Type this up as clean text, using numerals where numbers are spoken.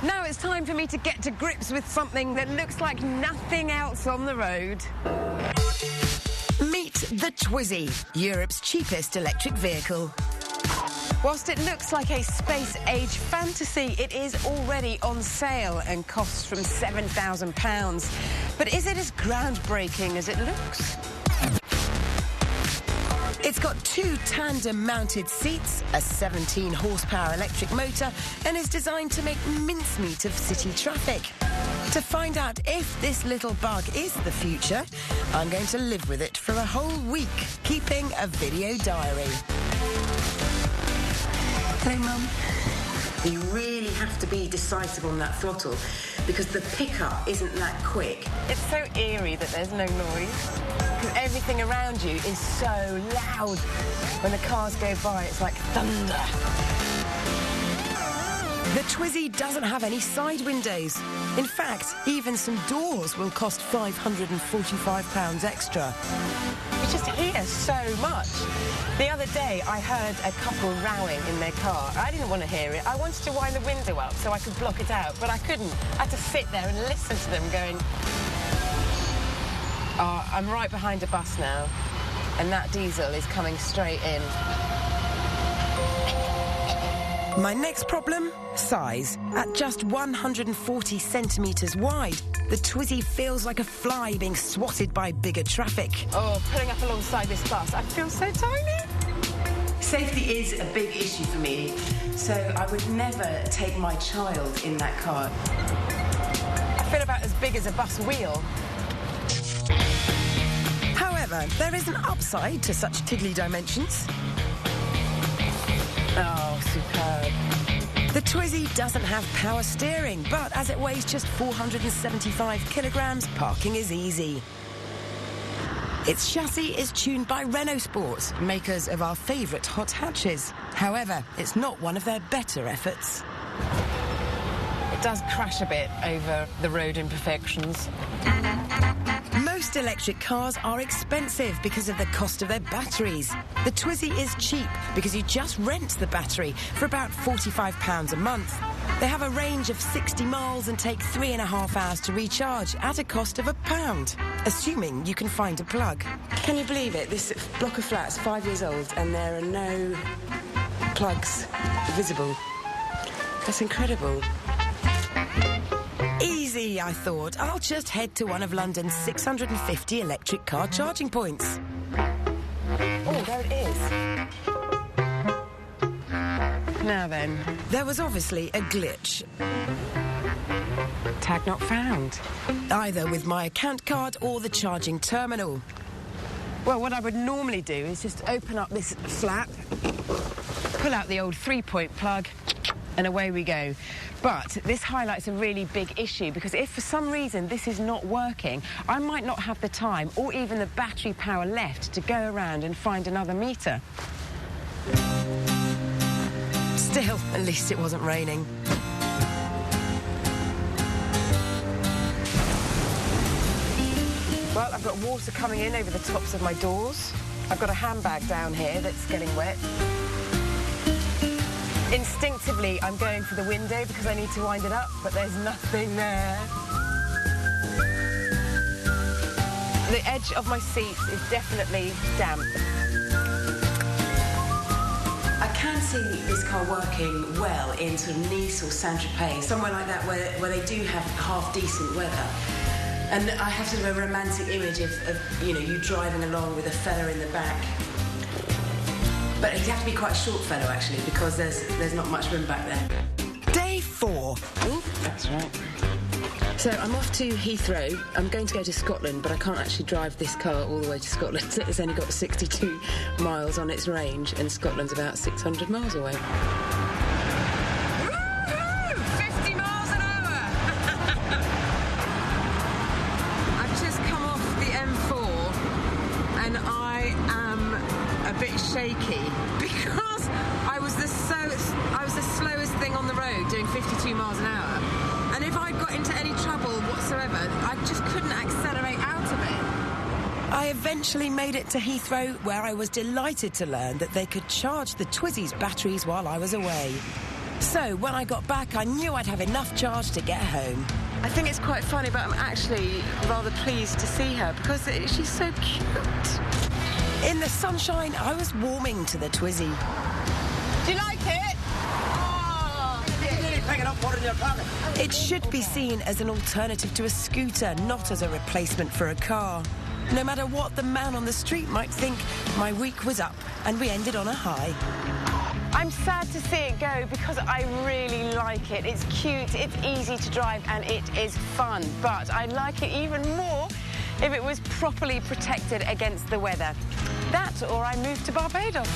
Now it's time for me to get to grips with something that looks like nothing else on the road. Meet the Twizy, Europe's cheapest electric vehicle. Whilst it looks like a space-age fantasy, it is already on sale and costs from £7,000. But is it as groundbreaking as it looks? It's got 2 tandem-mounted seats, a 17-horsepower electric motor, and is designed to make mincemeat of city traffic. To find out if this little bug is the future, I'm going to live with it for a whole week, keeping a video diary. Hello, Mum. You really have to be decisive on that throttle because the pickup isn't that quick. It's so eerie that there's no noise. Because everything around you is so loud. When the cars go by, it's like thunder. The Twizy doesn't have any side windows. In fact, even some doors will cost £545 extra. You just hear so much. The other day, I heard a couple rowing in their car. I didn't want to hear it. I wanted to wind the window up so I could block it out, but I couldn't. I had to sit there and listen to them going... Oh, I'm right behind a bus now, and that diesel is coming straight in. My next problem? Size. At just 140 centimetres wide, the Twizy feels like a fly being swatted by bigger traffic. Oh, pulling up alongside this bus, I feel so tiny. Safety is a big issue for me, so I would never take my child in that car. I feel about as big as a bus wheel. However, there is an upside to such tiddly dimensions. Oh, superb. The Twizy doesn't have power steering, but as it weighs just 475 kilograms, parking is easy. Its chassis is tuned by Renault Sport, makers of our favourite hot hatches. However, it's not one of their better efforts. It does crash a bit over the road imperfections. Most electric cars are expensive because of the cost of their batteries. The Twizy is cheap because you just rent the battery for about £45 a month. They have a range of 60 miles and take 3.5 hours to recharge at a cost of £1, assuming you can find a plug. Can you believe it? This block of flats, 5 years old, and there are no plugs visible. That's incredible. Easy, I thought. I'll just head to one of London's 650 electric car charging points. Oh, there it is. Now then. There was obviously a glitch. Tag not found. Either with my account card or the charging terminal. Well, what I would normally do is just open up this flap, pull out the old 3-point plug, and away we go. But this highlights a really big issue because if for some reason this is not working, I might not have the time or even the battery power left to go around and find another meter. Still, at least it wasn't raining. Well, I've got water coming in over the tops of my doors. I've got a handbag down here that's getting wet. Instinctively, I'm going for the window because I need to wind it up, but there's nothing there. The edge of my seat is definitely damp. I can see this car working well in sort of Nice or Saint-Tropez, somewhere like that where they do have half-decent weather. And I have sort of a romantic image of you driving along with a fella in the back. But he'd have to be quite a short fellow, actually, because there's not much room back there. Day 4. Ooh, that's right. So I'm off to Heathrow. I'm going to go to Scotland, but I can't actually drive this car all the way to Scotland. It's only got 62 miles on its range, and Scotland's about 600 miles away. Woo-hoo! 50 miles an hour! I've just come off the M4, and I am a bit shaky because I was the slowest thing on the road doing 52 miles an hour. And if I got into any trouble whatsoever, I just couldn't accelerate out of it. I eventually made it to Heathrow, where I was delighted to learn that they could charge the Twizy's batteries while I was away. So when I got back, I knew I'd have enough charge to get home. I think it's quite funny, but I'm actually rather pleased to see her because she's so cute. In the sunshine, I was warming to the Twizy. Do you like it? Oh. It should be seen as an alternative to a scooter, not as a replacement for a car. No matter what the man on the street might think, my week was up and we ended on a high. I'm sad to see it go because I really like it. It's cute, it's easy to drive and it is fun. But I'd like it even more if it was properly protected against the weather. That or I move to Barbados.